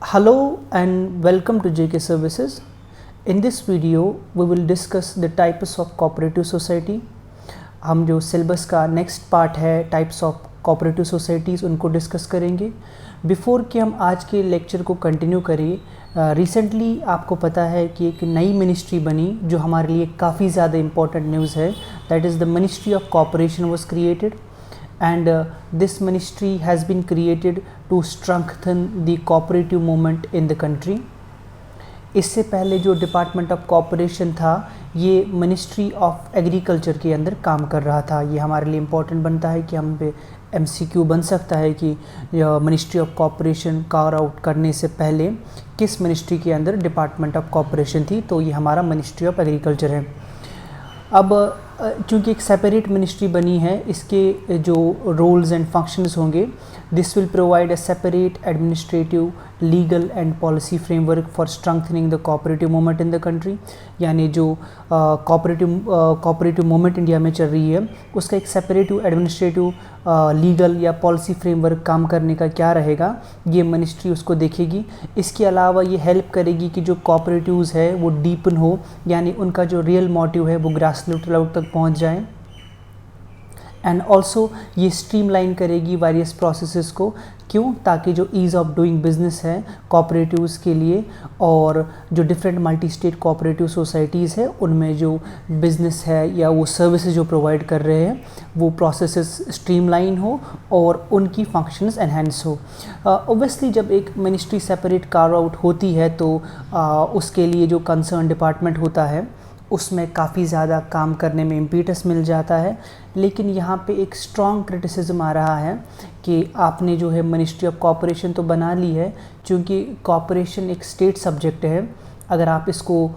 Hello and welcome to JK Services. In this video, we will discuss the types of cooperative society. हम जो syllabus का next part है types of cooperative societies उनको discuss करेंगे। Before कि हम आज के लेक्चर को कंटिन्यू करें, रिसेंटली आपको पता है कि एक नई मिनिस्ट्री बनी जो हमारे लिए काफ़ी ज़्यादा इम्पोर्टेंट न्यूज़ है। That is the ministry of cooperation was created and this ministry has been created to strengthen the cooperative movement in the country. इससे पहले जो डिपार्टमेंट ऑफ कोऑपरेशन था ये मिनिस्ट्री ऑफ एग्रीकल्चर के अंदर काम कर रहा था। ये हमारे लिए इम्पोर्टेंट बनता है कि हम पे MCQ बन सकता है कि ministry of cooperation carve out करने से पहले किस मिनिस्ट्री के अंदर डिपार्टमेंट ऑफ कोऑपरेशन थी, तो ये हमारा मिनिस्ट्री ऑफ एग्रीकल्चर है। अब चूँकि एक सेपरेट मिनिस्ट्री बनी है, इसके जो रोल्स एंड फंक्शंस होंगे, this will provide a separate administrative legal and policy framework for strengthening the cooperative movement in the country. यानी जो कोऑपरेटिव मूवमेंट इंडिया में चल रही है उसका एक सेपरेटिव एडमिनिस्ट्रेटिव लीगल या पॉलिसी फ्रेमवर्क काम करने का क्या रहेगा, ये मिनिस्ट्री उसको देखेगी। इसके अलावा ये हेल्प करेगी कि जो कोऑपरेटिव्स है वो डीपन हो, यानी उनका जो रियल मोटिव है वो ग्रास रूट लेवल तक पहुंच जाए। एंड ऑल्सो ये स्ट्रीमलाइन करेगी वेरियस प्रोसेसेस को। क्यों? ताकि जो ईज़ ऑफ डूइंग बिज़नेस है कोऑपरेटिव्स के लिए और जो different multi state cooperative societies है उनमें जो बिज़नेस है या वो सर्विसेज जो प्रोवाइड कर रहे हैं वो प्रोसेसेस स्ट्रीमलाइन हो और उनकी फंक्शंस एनहेंस हो। ऑब्वियसली जब एक मिनिस्ट्री सेपरेट कार्व आउट होती है तो उसके लिए जो कंसर्न डिपार्टमेंट होता है उसमें काफ़ी ज़्यादा काम करने में इम्पीटस मिल जाता है। लेकिन यहाँ पे एक स्ट्रॉन्ग क्रिटिसिज्म आ रहा है कि आपने जो है मिनिस्ट्री ऑफ कोऑपरेशन तो बना ली है, क्योंकि कोऑपरेशन एक स्टेट सब्जेक्ट है। अगर आप इसको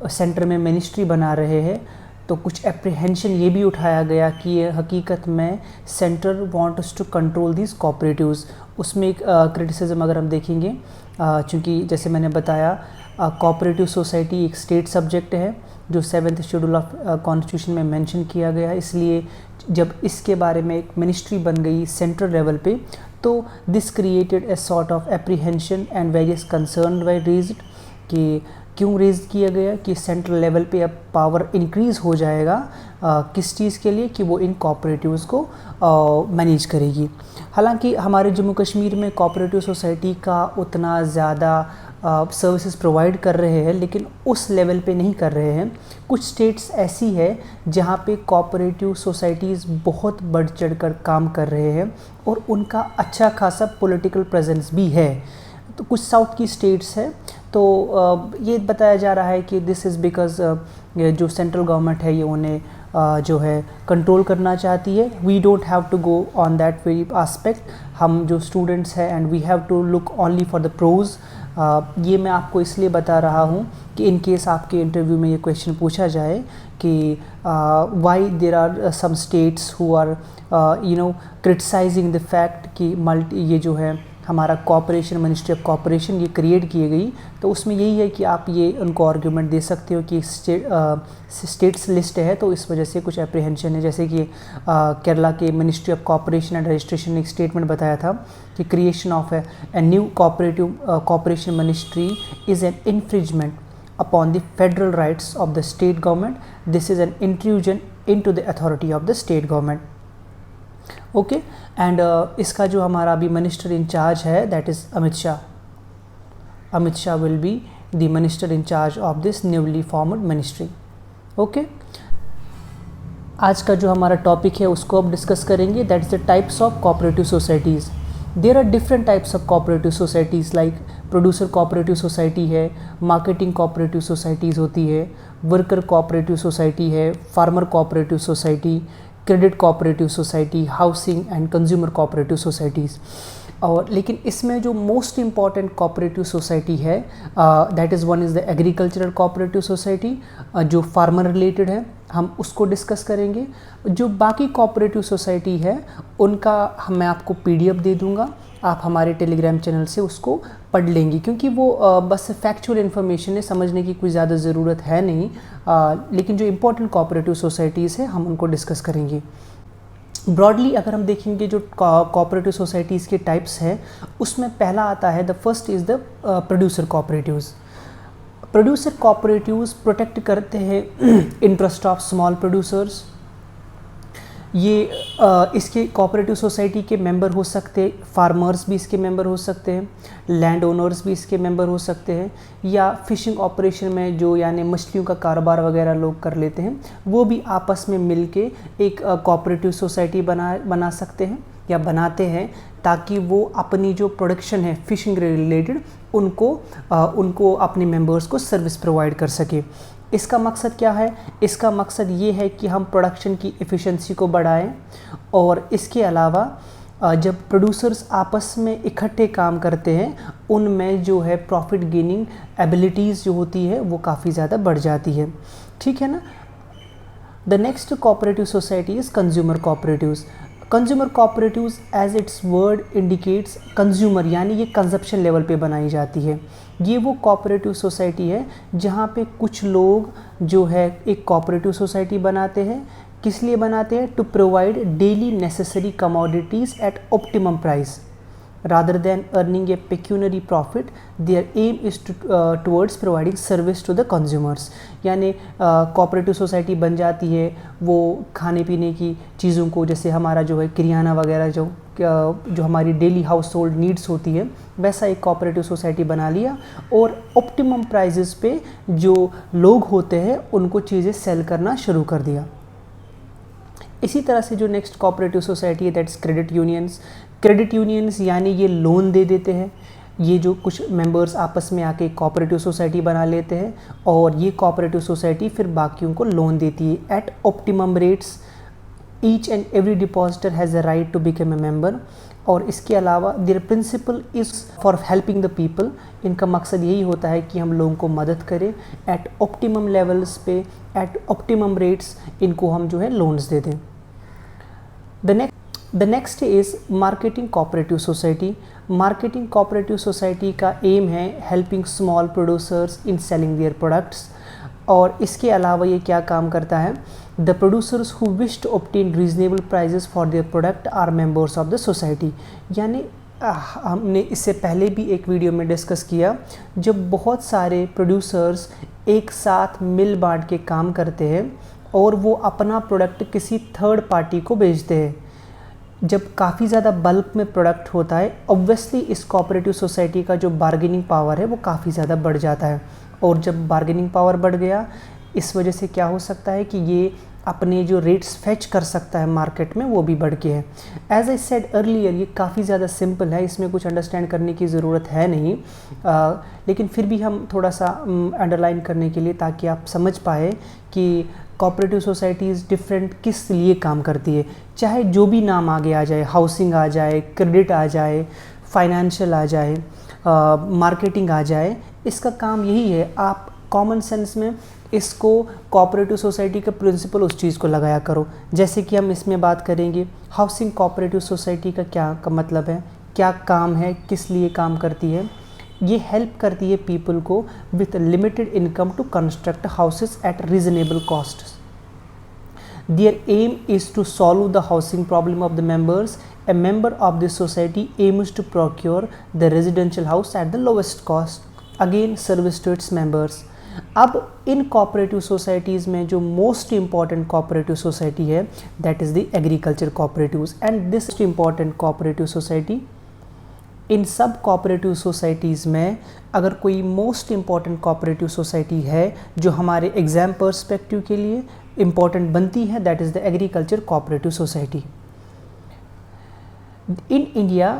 सेंटर में मिनिस्ट्री बना रहे हैं तो कुछ एप्रीहेंशन ये भी उठाया गया कि ये हकीकत में centre wants to control these cooperatives. उसमें एक क्रिटिसिज्म अगर हम देखेंगे, चूँकि जैसे मैंने बताया कोऑपरेटिव सोसाइटी एक स्टेट सब्जेक्ट है जो 7th शेड्यूल ऑफ कॉन्स्टिट्यूशन में मेंशन किया गया है। इसलिए जब इसके बारे में एक मिनिस्ट्री बन गई सेंट्रल लेवल पे तो this created a sort of apprehension and various concern why raised कि क्यों रेज किया गया कि सेंट्रल लेवल पे अब पावर इंक्रीज़ हो जाएगा किस चीज़ के लिए कि वो इन कोऑपरेटिव्स को मैनेज करेगी। हालांकि हमारे जम्मू कश्मीर में कोऑपरेटिव सोसाइटी का उतना ज़्यादा सर्विसेज प्रोवाइड कर रहे हैं, लेकिन उस लेवल पे नहीं कर रहे हैं। कुछ स्टेट्स ऐसी है जहाँ पे कोऑपरेटिव सोसाइटीज़ बहुत बढ़ चढ़ कर काम कर रहे हैं और उनका अच्छा खासा पॉलिटिकल प्रेजेंस भी है। तो कुछ साउथ की स्टेट्स है तो ये बताया जा रहा है कि दिस इज़ बिकॉज जो सेंट्रल गवर्नमेंट है ये उन्हें जो है कंट्रोल करना चाहती है। We don't have to go on that very aspect. हम जो स्टूडेंट्स हैं and we have to look only for the pros. ये मैं आपको इसलिए बता रहा हूँ कि इन केस आपके इंटरव्यू में ये क्वेश्चन पूछा जाए कि why there are some states who are criticising the fact कि ये जो है हमारा कोऑपरेशन मिनिस्ट्री ऑफ कोऑपरेशन ये क्रिएट की गई, तो उसमें यही है कि आप ये उनको आर्ग्यूमेंट दे सकते हो कि स्टेट्स लिस्ट है तो इस वजह से कुछ एप्रीहेंशन है। जैसे कि केरला के ministry of cooperation and registration ने एक स्टेटमेंट बताया था कि creation of a new cooperation ministry is an infringement upon the federal rights of the state government. This is an intrusion into the authority of the state government. Okay and इसका जो हमारा अभी minister in charge है that is Amit Shah. Amit Shah will be the minister in charge of this newly formed ministry. Okay, आज का जो हमारा topic है उसको अब डिस्कस करेंगे, that is the types of cooperative societies. There are different types of cooperative societies like producer cooperative society है, marketing cooperative societies होती है, वर्कर कोऑपरेटिव सोसाइटी है, farmer cooperative society, credit cooperative society, housing and consumer cooperative societies. और लेकिन इसमें जो most important cooperative society है that is one is the agricultural cooperative society जो फार्मर रिलेटेड है, हम उसको डिस्कस करेंगे। जो बाकी कोऑपरेटिव सोसाइटी है उनका मैं आपको PDF दे दूंगा, आप हमारे टेलीग्राम चैनल से उसको पढ़ लेंगे, क्योंकि वो बस फैक्चुअल इन्फॉर्मेशन है, समझने की कोई ज़्यादा ज़रूरत है नहीं। लेकिन जो इम्पोर्टेंट कोऑपरेटिव सोसाइटीज़ है हम उनको डिस्कस करेंगे। ब्रॉडली अगर हम देखेंगे जो कोऑपरेटिव सोसाइटीज़ के टाइप्स हैं, उसमें पहला आता है, the first is the producer cooperatives. Producer cooperatives protect करते हैं इंटरेस्ट ऑफ स्मॉल प्रोड्यूसर्स। ये इसके कोऑपरेटिव सोसाइटी के मेंबर हो सकते हैं, फार्मर्स भी इसके मेंबर हो सकते हैं, लैंड ओनर्स भी इसके मेंबर हो सकते हैं, या फिशिंग ऑपरेशन में जो यानी मछलियों का कारोबार वगैरह लोग कर लेते हैं, वो भी आपस में मिलके एक कोऑपरेटिव सोसाइटी बना सकते हैं या बनाते हैं, ताकि वो अपनी जो प्रोडक्शन है फिशिंग रिलेटेड उनको अपने मेंबर्स को सर्विस प्रोवाइड कर सके। इसका मकसद क्या है? इसका मकसद ये है कि हम प्रोडक्शन की एफिशिएंसी को बढ़ाएं, और इसके अलावा जब प्रोड्यूसर्स आपस में इकट्ठे काम करते हैं, उनमें जो है प्रॉफिट गेनिंग एबिलिटीज़ जो होती है वो काफ़ी ज़्यादा बढ़ जाती है। ठीक है ना। The next cooperative society is consumer cooperatives. Consumer cooperatives as its word indicates consumer, यानी ये कंजप्शन लेवल पे बनाई जाती है। ये वो कोऑपरेटिव सोसाइटी है जहाँ पे कुछ लोग जो है एक कोऑपरेटिव सोसाइटी बनाते हैं। किस लिए बनाते हैं? To provide daily necessary commodities at optimum price rather than earning a pecuniary profit. Their aim is towards providing service to the consumers। यानी कोऑपरेटिव सोसाइटी बन जाती है, वो खाने पीने की चीज़ों को, जैसे हमारा जो है किरियाना वगैरह जो हमारी डेली हाउस होल्ड नीड्स होती है, वैसा एक कोऑपरेटिव सोसाइटी बना लिया, और ऑप्टिमम प्राइजेस पे जो लोग होते हैं उनको चीज़ें सेल करना शुरू कर दिया। इसी तरह से जो नेक्स्ट कोऑपरेटिव सोसाइटी है, that's credit unions. Credit unions यानी ये लोन दे देते हैं। ये जो कुछ मेंबर्स आपस में आके कोऑपरेटिव सोसाइटी बना लेते हैं, और ये कोऑपरेटिव सोसाइटी फिर बाकियों को लोन देती है at optimum rates. Each and every depositor has a right to become a member. और इसके अलावा their principle is for helping the people. इनका मकसद यही होता है कि हम लोगों को मदद करें, एट ऑप्टिमम लेवल्स पे, एट ऑप्टिमम रेट्स इनको हम जो है लोन्स दे दें। The next is marketing cooperative society. Marketing cooperative society का एम है helping small producers in selling their products. और इसके अलावा ये क्या काम करता है? The producers who wish to obtain reasonable prices for their product are members of the society. यानी हमने इससे पहले भी एक वीडियो में डिस्कस किया, जब बहुत सारे प्रोड्यूसर्स एक साथ मिल बांट के काम करते हैं और वो अपना प्रोडक्ट किसी थर्ड पार्टी को बेचते हैं, जब काफ़ी ज़्यादा बल्क में प्रोडक्ट होता है, ऑब्वियसली इस कोऑपरेटिव सोसाइटी का जो बार्गेनिंग पावर है वो काफ़ी ज़्यादा बढ़ जाता है। और जब बार्गेनिंग पावर बढ़ गया, इस वजह से क्या हो सकता है कि ये अपने जो रेट्स फेच कर सकता है मार्केट में, वो भी बढ़ के है। एज आई सेड अर्लियर, ये काफ़ी ज़्यादा सिंपल है, इसमें कुछ अंडरस्टैंड करने की ज़रूरत है नहीं, लेकिन फिर भी हम थोड़ा सा अंडरलाइन करने के लिए, ताकि आप समझ पाए कि कोऑपरेटिव सोसाइटीज़ डिफरेंट किस लिए काम करती है। चाहे जो भी नाम आगे आ जाए, हाउसिंग आ जाए, क्रेडिट आ जाए, फाइनेंशियल आ जाए, मार्केटिंग आ जाए, इसका काम यही है, आप कॉमन सेंस में इसको कोऑपरेटिव सोसाइटी का प्रिंसिपल उस चीज़ को लगाया करो। जैसे कि हम इसमें बात करेंगे हाउसिंग कोऑपरेटिव सोसाइटी का क्या का मतलब है, क्या काम है, किस लिए काम करती है। ये हेल्प करती है पीपल को with limited income to construct houses at reasonable cost. Their aim is to solve the housing problem of the members. A member of this society aims to procure the residential house at the lowest cost, again service to its members। अब इन cooperative societies में जो most important cooperative society है, that is the agriculture cooperatives. And this important cooperative society, इन सब cooperative societies में अगर कोई most important cooperative society है जो हमारे एग्ज़ाम पर्सपेक्टिव के लिए इम्पॉर्टेंट बनती है, that is the agriculture cooperative society. In India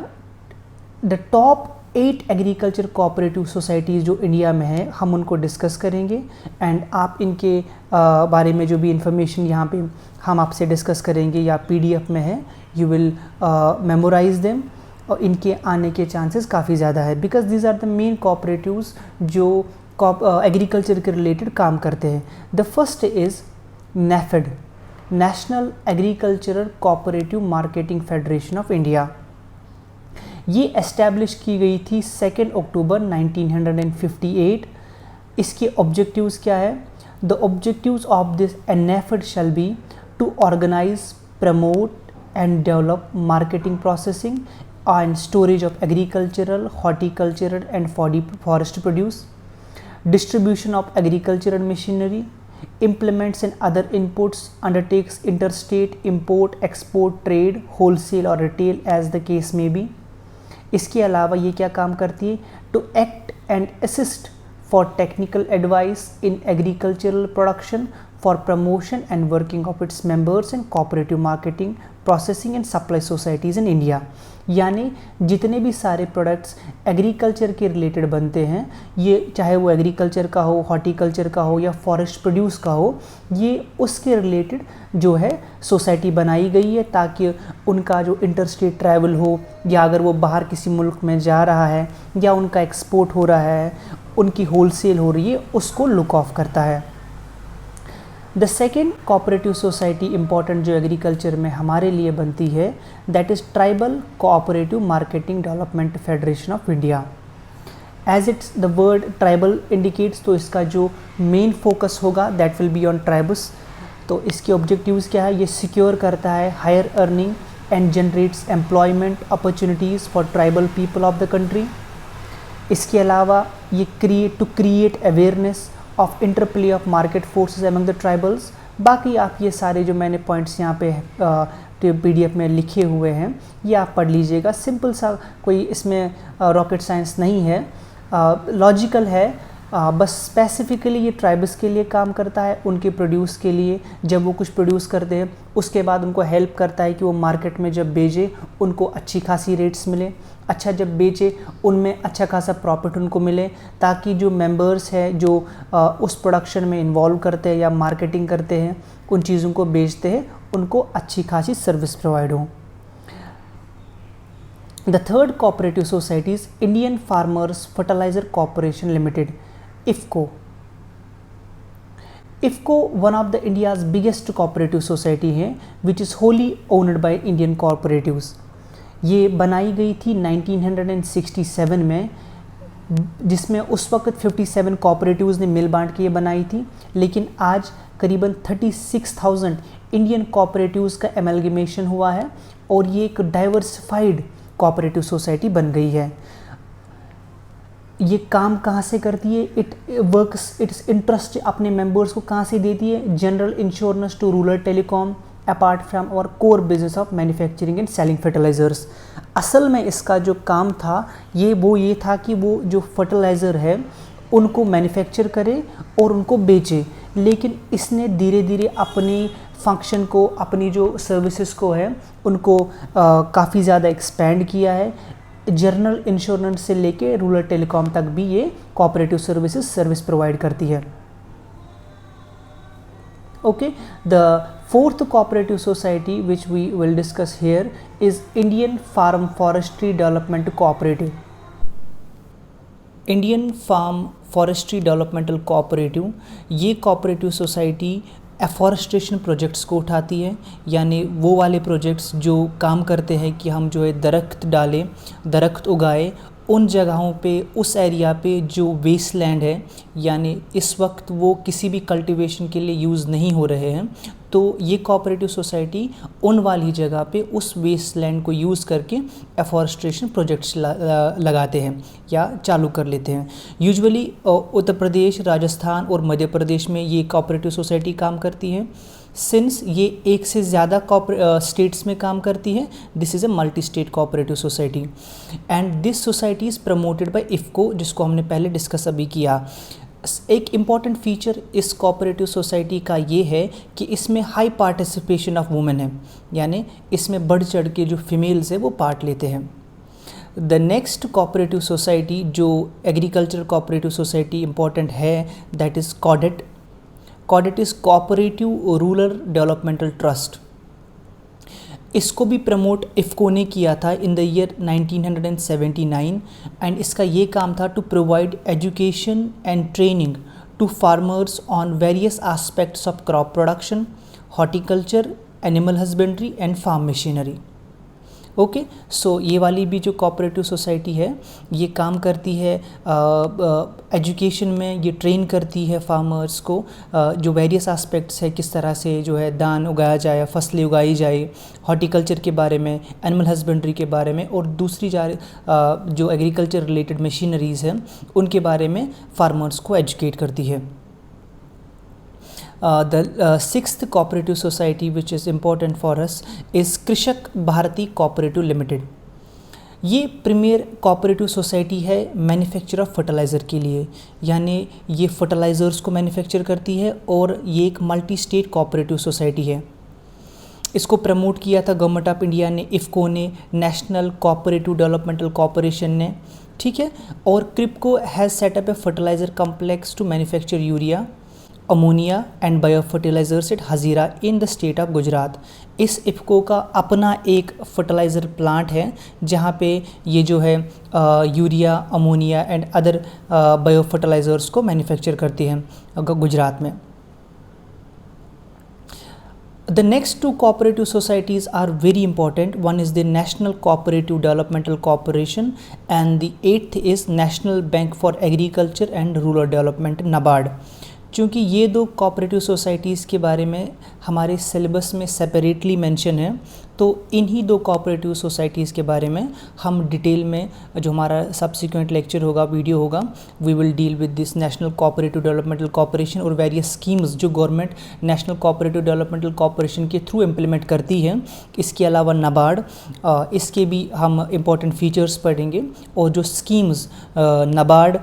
the top 8 agriculture cooperative societies जो इंडिया में है, हम उनको डिस्कस करेंगे। एंड आप इनके बारे में जो भी इंफॉर्मेशन यहाँ पे हम आपसे डिस्कस करेंगे या PDF में है, यू विल मेमोराइज देम, और इनके आने के चांसेस काफ़ी ज़्यादा है, because these are the main cooperatives जो एग्रीकल्चर के रिलेटेड काम करते हैं। The first is NAFED, national agricultural cooperative marketing federation of India. ये एस्टैब्लिश की गई थी 2 अक्टूबर 1958। इसके ऑब्जेक्टिव्स क्या है? The objectives of this NAFED shall be to organise, promote and develop marketing, processing and storage of agricultural, horticultural and forest produce, distribution of agricultural machinery, implements and other inputs, undertakes interstate import, export, trade, wholesale or retail as the case may be. इसके अलावा ये क्या काम करती है? To act and assist for technical advice in agricultural production, for promotion and working of its members in cooperative marketing, processing and supply societies in India. यानी जितने भी सारे प्रोडक्ट्स एग्रीकल्चर के रिलेटेड बनते हैं, ये चाहे वो एग्रीकल्चर का हो, हॉर्टिकल्चर का हो या फॉरेस्ट प्रोड्यूस का हो, ये उसके रिलेटेड जो है सोसाइटी बनाई गई है ताकि उनका जो इंटरस्टेट ट्रैवल हो, या अगर वो बाहर किसी मुल्क में जा रहा है या उनका एक्सपोर्ट हो रहा है, उनकी होलसेल हो रही है, उसको लुक ऑफ करता है। The second cooperative society important जो एग्रीकल्चर में हमारे लिए बनती है, that is tribal cooperative marketing development federation of India. As its the word tribal indicates, तो इसका जो मेन फोकस होगा that will be on tribes. तो इसके ऑब्जेक्टिव्स क्या है? ये सिक्योर करता है higher earning and generates employment opportunities for tribal people of the country. इसके अलावा ये create awareness of interplay of market forces among the tribals. बाकी आप ये सारे जो मैंने पॉइंट्स यहाँ पे PDF में लिखे हुए हैं, ये आप पढ़ लीजिएगा। सिंपल सा, कोई इसमें रॉकेट साइंस नहीं है, लॉजिकल है। बस स्पेसिफिकली ये ट्राइब्स के लिए काम करता है, उनके प्रोड्यूस के लिए। जब वो कुछ प्रोड्यूस करते हैं उसके बाद उनको हेल्प करता है कि वो मार्केट में जब बेचे उनको अच्छी खासी रेट्स मिले, अच्छा जब बेचे उनमें अच्छा खासा प्रॉफिट उनको मिले, ताकि जो मेंबर्स हैं जो उस प्रोडक्शन में इन्वॉल्व करते हैं या मार्केटिंग करते हैं, उन चीज़ों को बेचते हैं, उनको अच्छी खासी सर्विस प्रोवाइड हो। The third cooperative societies Indian farmers fertiliser corporation limited, IFFCO। IFFCO one of the India's biggest cooperative society है which is wholly owned by Indian cooperatives. ये बनाई गई थी 1967 में, जिसमें उस वक्त 57 कोऑपरेटिव्स ने मिल बांट के ये बनाई थी, लेकिन आज करीबन 36,000 इंडियन कोऑपरेटिव्स का एमलगमेशन हुआ है और ये एक डाइवर्सिफाइड कोऑपरेटिव सोसाइटी बन गई है। ये काम कहाँ से करती है? इट्स इंटरेस्ट अपने मेंबर्स को कहाँ से देती है? General insurance to rural telecom apart from और core business of manufacturing and selling fertilisers. असल में इसका जो काम था ये था कि वो जो फर्टिलाइज़र है उनको मैन्युफैक्चर करे और उनको बेचे, लेकिन इसने धीरे धीरे अपनी फंक्शन को, अपनी जो सर्विसेज को है उनको काफ़ी ज़्यादा एक्सपेंड किया है। जनरल इंश्योरेंस से लेके रूरल टेलीकॉम तक भी ये कोऑपरेटिव सर्विस प्रोवाइड करती है। Okay, the fourth cooperative society which we will discuss here is Indian Farm Forestry Development Cooperative. Indian Farm Forestry Developmental Cooperative, ये कोऑपरेटिव सोसाइटी एफॉरेस्टेशन प्रोजेक्ट्स को उठाती है, यानी वो वाले प्रोजेक्ट्स जो काम करते हैं कि हम जो है दरख्त डालें, दरख्त उगाए उन जगहों पे, उस एरिया पे जो वेस्ट लैंड है, यानी इस वक्त वो किसी भी कल्टीवेशन के लिए यूज़ नहीं हो रहे हैं, तो ये कोऑपरेटिव सोसाइटी उन वाली जगह पे उस वेस्ट लैंड को यूज़ करके एफॉरेस्ट्रेशन प्रोजेक्ट्स लगाते हैं या चालू कर लेते हैं। यूजुअली उत्तर प्रदेश, राजस्थान और मध्य प्रदेश में ये कोऑपरेटिव सोसाइटी काम करती है। सिंस ये एक से ज़्यादा स्टेट्स में काम करती है, this is a multi state cooperative society and this society is promoted by IFFCO, जिसको हमने पहले डिस्कस अभी किया। एक इम्पॉर्टेंट फीचर इस कोऑपरेटिव सोसाइटी का ये है कि इसमें हाई पार्टिसिपेशन ऑफ वुमेन है, यानी इसमें बढ़ चढ़ के जो फीमेल्स है वो पार्ट लेते हैं। द नेक्स्ट कोऑपरेटिव सोसाइटी जो एग्रीकल्चर कोऑपरेटिव सोसाइटी इम्पॉर्टेंट है, that is cadet. Cadet is cooperative rural developmental trust. इसको भी प्रमोट IFFCO ने किया था इन द ईयर 1979 एंड इसका ये काम था to provide education and training to farmers on various aspects of crop production, horticulture, animal husbandry and farm machinery. Okay, so ये वाली भी जो कोऑपरेटिव सोसाइटी है ये काम करती है एजुकेशन में, ये ट्रेन करती है फार्मर्स को जो वेरियस एस्पेक्ट्स है, किस तरह से जो है धान उगाया जाए, फसलें उगाई जाए, हॉर्टिकल्चर के बारे में, एनिमल हस्बेंड्री के बारे में, और दूसरी जो एग्रीकल्चर रिलेटेड मशीनरीज़ हैं उनके बारे में फार्मर्स को एजुकेट करती है। The sixth cooperative society which is important for us is कृषक भारती कोऑपरेटिव लिमिटेड। ये प्रीमियर कोऑपरेटिव सोसाइटी है मैन्युफैक्चर ऑफ फर्टिलाइज़र के लिए, यानी ये फर्टिलाइज़र्स को मैन्युफैक्चर करती है और ये एक मल्टी स्टेट कोऑपरेटिव सोसाइटी है। इसको प्रमोट किया था गवर्नमेंट ऑफ इंडिया ने, इफ़को ने, नेशनल कोऑपरेटिव डेवलपमेंटल कॉरपोरेशन ने, ठीक है। और KRIBHCO has set up a fertiliser complex to manufacture urea, ammonia and bio fertilisers at Hazira in the state of Gujarat. इस इफ़को का अपना एक फर्टिलाइज़र प्लांट है जहाँ पे ये जो है urea, ammonia and other bio fertilisers को मैन्युफैक्चर करती है गुजरात में। The next two cooperative societies are very important. One is the National Cooperative Developmental Corporation and the eighth is National Bank for Agriculture and Rural Development, NABARD। चूँकि ये दो cooperative societies के बारे में हमारे सिलेबस में सेपरेटली मेंशन है, तो इन्हीं दो कोऑपरेटिव सोसाइटीज़ के बारे में हम डिटेल में जो हमारा सब्सिक्वेंट लेक्चर होगा, वीडियो होगा, we will deal with this national cooperative developmental corporation और वेरियस स्कीम्स जो government national cooperative developmental corporation के थ्रू इम्प्लीमेंट करती है। इसके अलावा नाबार्ड, इसके भी हम इम्पॉर्टेंट फीचर्स पढ़ेंगे, और जो स्कीम्स नाबार्ड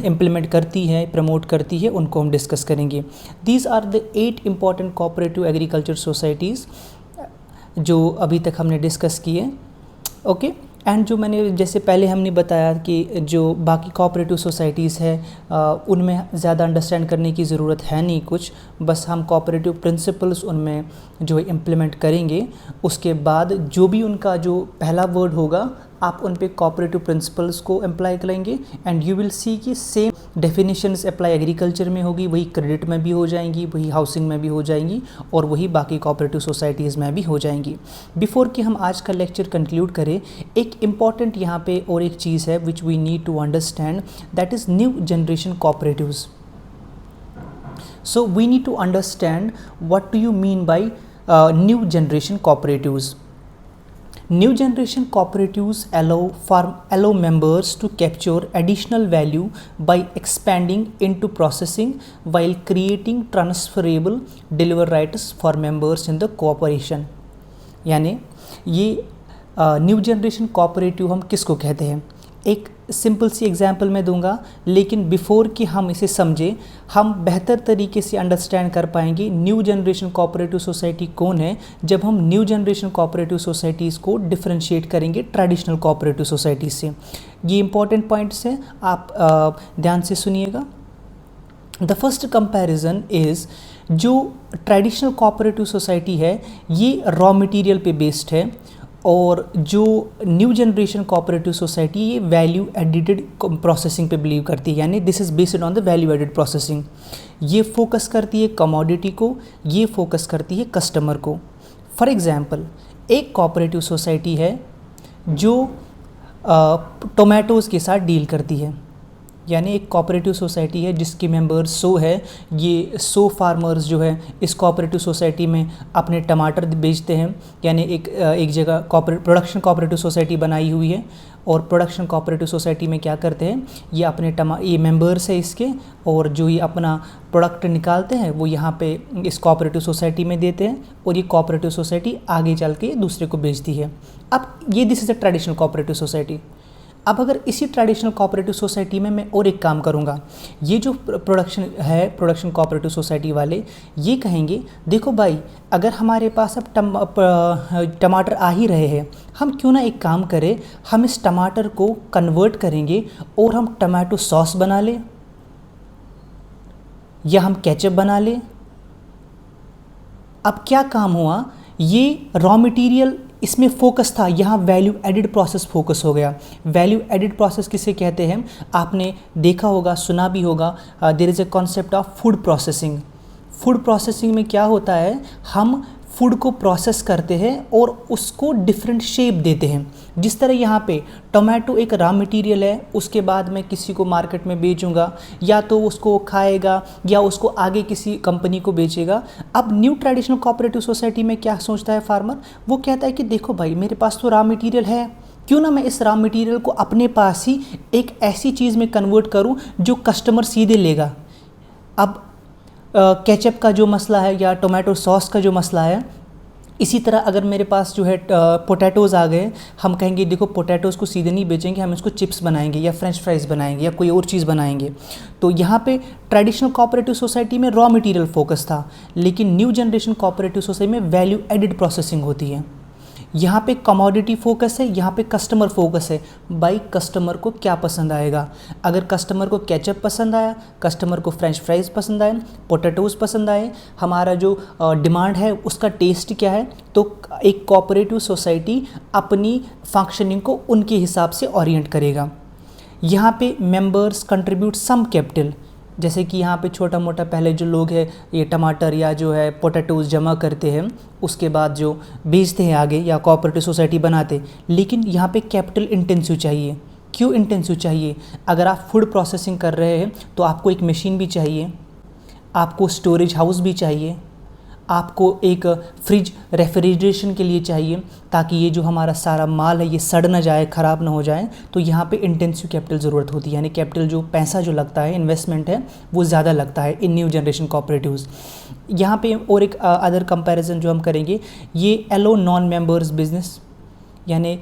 इम्प्लीमेंट करती है, प्रमोट करती है, उनको हम डिस्कस करेंगे। These are the 8 important cooperative agriculture societies जो अभी तक हमने डिस्कस किए, ओके। एंड जो मैंने जैसे पहले हमने बताया कि जो बाकी कोऑपरेटिव सोसाइटीज़ है उनमें ज़्यादा अंडरस्टैंड करने की ज़रूरत है नहीं कुछ, बस हम कोऑपरेटिव प्रिंसिपल्स उनमें जो है इम्प्लीमेंट करेंगे। उसके बाद जो भी उनका जो पहला वर्ड होगा आप उन पे कोऑपरेटिव प्रिंसिपल्स को अप्लाई करेंगे एंड यू विल सी कि सेम डेफिनेशंस अप्लाई एग्रीकल्चर में होगी, वही क्रेडिट में भी हो जाएंगी, वही हाउसिंग में भी हो जाएंगी, और वही बाकी कोऑपरेटिव सोसाइटीज़ में भी हो जाएंगी। बिफोर कि हम आज का लेक्चर कंक्लूड करें, एक इम्पॉर्टेंट यहाँ पे और एक चीज़ है which we need to understand, that is new generation cooperatives. So we need to understand what do you mean by new generation cooperatives. New generation cooperatives allow members to capture additional value by expanding into processing while creating transferable delivery rights for members in the cooperation। यानी ये new generation cooperative हम किसको कहते हैं, एक simple सी example मैं दूंगा, लेकिन बिफोर कि हम इसे समझें हम बेहतर तरीके से अंडरस्टैंड कर पाएंगे न्यू जनरेशन कोऑपरेटिव सोसाइटी कौन है जब हम न्यू जनरेशन कोऑपरेटिव सोसाइटीज़ को डिफरेंशिएट करेंगे ट्रेडिशनल कोऑपरेटिव सोसाइटीज़ से। ये इंपॉर्टेंट पॉइंट्स हैं, आप ध्यान से सुनिएगा। द फर्स्ट कंपैरिजन इज़ जो ट्रेडिशनल कोऑपरेटिव सोसाइटी है ये रॉ मटेरियल पे बेस्ड है, और जो न्यू जनरेशन कोऑपरेटिव सोसाइटी ये वैल्यू एडिटेड प्रोसेसिंग पे बिलीव करती है, यानी this is based on the value added processing. ये फोकस करती है कमोडिटी को, ये फोकस करती है कस्टमर को। फॉर एग्जांपल एक कोऑपरेटिव सोसाइटी है जो टोमेटोज़ के साथ डील करती है, यानी एक कोऑपरेटिव सोसाइटी है जिसके मेंबर्स 100 है, ये 100 फार्मर्स जो है इस कोऑपरेटिव सोसाइटी में अपने टमाटर बेचते हैं, यानी एक जगह प्रोडक्शन कोऑपरेटिव सोसाइटी बनाई हुई है, और प्रोडक्शन कोऑपरेटिव सोसाइटी में क्या करते हैं, ये अपने ये मेंबर्स है इसके, और जो ये अपना प्रोडक्ट निकालते हैं वो यहाँ पे इस कोऑपरेटिव सोसाइटी में देते हैं, और ये कोऑपरेटिव सोसाइटी आगे चल के दूसरे को बेचती है। अब ये this is a traditional cooperative society. अब अगर इसी ट्रेडिशनल कोऑपरेटिव सोसाइटी में मैं और एक काम करूँगा, ये जो प्रोडक्शन कोऑपरेटिव सोसाइटी वाले ये कहेंगे देखो भाई अगर हमारे पास अब टमाटर आ ही रहे हैं, हम क्यों ना एक काम करें, हम इस टमाटर को कन्वर्ट करेंगे और हम टमाटो सॉस बना लें या हम केचप बना लें। अब क्या काम हुआ, ये रॉ मटेरियल इसमें फोकस था, यहाँ वैल्यू एडिड प्रोसेस फोकस हो गया। वैल्यू एडिड प्रोसेस किसे कहते हैं, आपने देखा होगा, सुना भी होगा, there is a concept of food processing. Food processing में क्या होता है, हम फूड को प्रोसेस करते हैं और उसको डिफरेंट शेप देते हैं। जिस तरह यहाँ पे टोमेटो एक रॉ मटेरियल है, उसके बाद मैं किसी को मार्केट में बेचूंगा, या तो उसको खाएगा या उसको आगे किसी कंपनी को बेचेगा। अब न्यू ट्रेडिशनल कोऑपरेटिव सोसाइटी में क्या सोचता है फार्मर, वो कहता है कि देखो भाई मेरे पास तो रॉ मटेरियल है, क्यों ना मैं इस रॉ मटेरियल को अपने पास ही एक ऐसी चीज़ में कन्वर्ट करूं जो कस्टमर सीधे लेगा। अब केचप का जो मसला है या टोमेटो सॉस का जो मसला है, इसी तरह अगर मेरे पास जो है पोटैटोज़ आ गए, हम कहेंगे देखो पोटैटोज़ को सीधे नहीं बेचेंगे, हम इसको चिप्स बनाएंगे या फ्रेंच फ्राइज़ बनाएंगे या कोई और चीज़ बनाएंगे। तो यहाँ पे ट्रेडिशनल कोऑपरेटिव सोसाइटी में रॉ मटेरियल फोकस था, लेकिन न्यू जनरेशन कोऑपरेटिव सोसाइटी में वैल्यू एडिड प्रोसेसिंग होती है। यहाँ पे कमोडिटी फोकस है, यहाँ पे कस्टमर फोकस है। भाई कस्टमर को क्या पसंद आएगा, अगर कस्टमर को केचप पसंद आया, कस्टमर को फ्रेंच फ्राइज़ पसंद आए, पोटैटोज़ पसंद आए, हमारा जो डिमांड है उसका टेस्ट क्या है, तो एक कोऑपरेटिव सोसाइटी अपनी फंक्शनिंग को उनके हिसाब से ओरिएंट करेगा। यहाँ पे मेंबर्स कंट्रीब्यूट सम कैपिटल, जैसे कि यहाँ पे छोटा मोटा पहले जो लोग हैं ये टमाटर या जो है पोटैटोज़ जमा करते हैं, उसके बाद जो बेचते हैं आगे या कोऑपरेटिव सोसाइटी बनाते, लेकिन यहाँ पे कैपिटल इंटेंसिव चाहिए। क्यों इंटेंसिव चाहिए, अगर आप फूड प्रोसेसिंग कर रहे हैं तो आपको एक मशीन भी चाहिए, आपको स्टोरेज हाउस भी चाहिए, आपको एक फ्रिज रेफ्रिजरेशन के लिए चाहिए, ताकि ये जो हमारा सारा माल है ये सड़ ना जाए, ख़राब ना हो जाए। तो यहाँ पे इंटेंसिव कैपिटल ज़रूरत होती है, यानी कैपिटल जो पैसा जो लगता है, इन्वेस्टमेंट है, वो ज़्यादा लगता है इन न्यू जनरेशन कोऑपरेटिव्स। यहाँ पे और एक अदर कंपैरिजन जो हम करेंगे, ये एलो नॉन मेंबर्स बिजनेस, यानी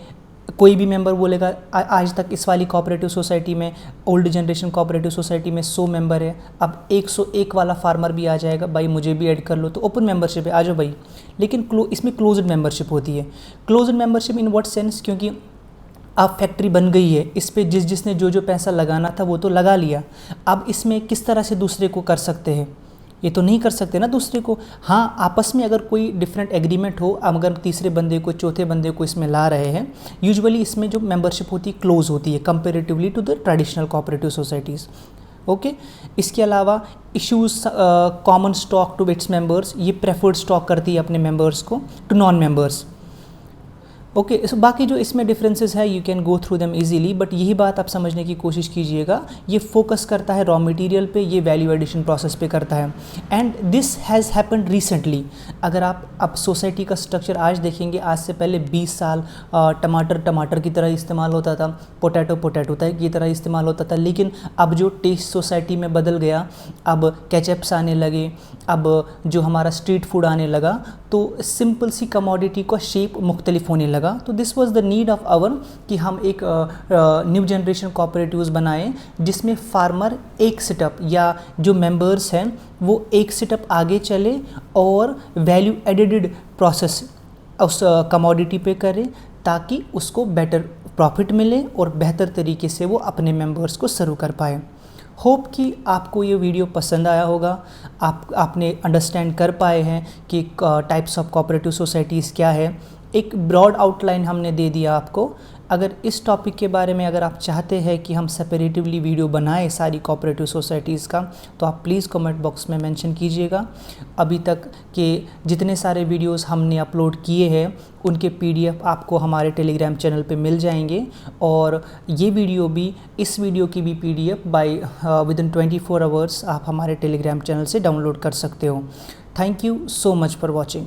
कोई भी मेंबर बोलेगा आज तक इस वाली कोऑपरेटिव सोसाइटी में, ओल्ड जनरेशन कोऑपरेटिव सोसाइटी में 100 मेंबर है, अब 101 वाला फार्मर भी आ जाएगा, भाई मुझे भी ऐड कर लो, तो ओपन मेंबरशिप है, आ जाओ भाई। लेकिन इसमें क्लोज्ड मेंबरशिप होती है। Closed membership in what sense, क्योंकि अब फैक्ट्री बन गई है, इस पे जिसने जो पैसा लगाना था वो तो लगा लिया, अब इसमें किस तरह से दूसरे को कर सकते हैं, ये तो नहीं कर सकते ना दूसरे को। हाँ, आपस में अगर कोई डिफरेंट एग्रीमेंट हो, अगर तीसरे बंदे को चौथे बंदे को इसमें ला रहे हैं, यूजुअली इसमें जो मेंबरशिप होती है क्लोज होती है comparatively to the traditional cooperative societies. Okay, इसके अलावा issues common stock to its members, ये प्रेफर्ड स्टॉक करती है अपने मेंबर्स को टू नॉन मेंबर्स। ओके, बाकी जो इसमें डिफरेंसेस है you can go through them easily, but यही बात आप समझने की कोशिश कीजिएगा, ये फोकस करता है रॉ मटेरियल पे, ये वैल्यू एडिशन प्रोसेस पे करता है। And this has happened recently. अगर आप अब सोसाइटी का स्ट्रक्चर आज देखेंगे, आज से पहले 20 साल टमाटर की तरह इस्तेमाल होता था, पोटैटो की तरह इस्तेमाल होता था, लेकिन अब जो टेस्ट सोसाइटी में बदल गया, अब केचप्स आने लगे, अब जो हमारा स्ट्रीट फूड आने लगा, तो सिंपल सी कमोडिटी का शेप मुख्तलिफ होने लगा। तो this was the need of hour कि हम एक न्यू जनरेशन कोऑपरेटिव्स बनाएं, जिसमें फार्मर एक सेटअप या जो मेंबर्स हैं वो एक सेटअप आगे चले और वैल्यू एडिड प्रोसेस उस कमोडिटी पे करे, ताकि उसको बेटर प्रॉफिट मिले और बेहतर तरीके से वो अपने मेंबर्स को सर्व कर पाए। होप कि आपको ये वीडियो पसंद आया होगा, आपने अंडरस्टैंड कर पाए हैं कि टाइप्स ऑफ कोऑपरेटिव सोसाइटीज़ क्या है। एक ब्रॉड आउटलाइन हमने दे दिया आपको। अगर इस टॉपिक के बारे में अगर आप चाहते हैं कि हम सेपरेटिवली वीडियो बनाएं सारी कोऑपरेटिव सोसाइटीज़ का, तो आप प्लीज़ कमेंट बॉक्स में मेंशन कीजिएगा। अभी तक के जितने सारे वीडियोस हमने अपलोड किए हैं उनके PDF आपको हमारे टेलीग्राम चैनल पे मिल जाएंगे, और ये वीडियो भी, इस वीडियो की भी PDF विदिन 24 आवर्स आप हमारे टेलीग्राम चैनल से डाउनलोड कर सकते हो। Thank you so much for watching.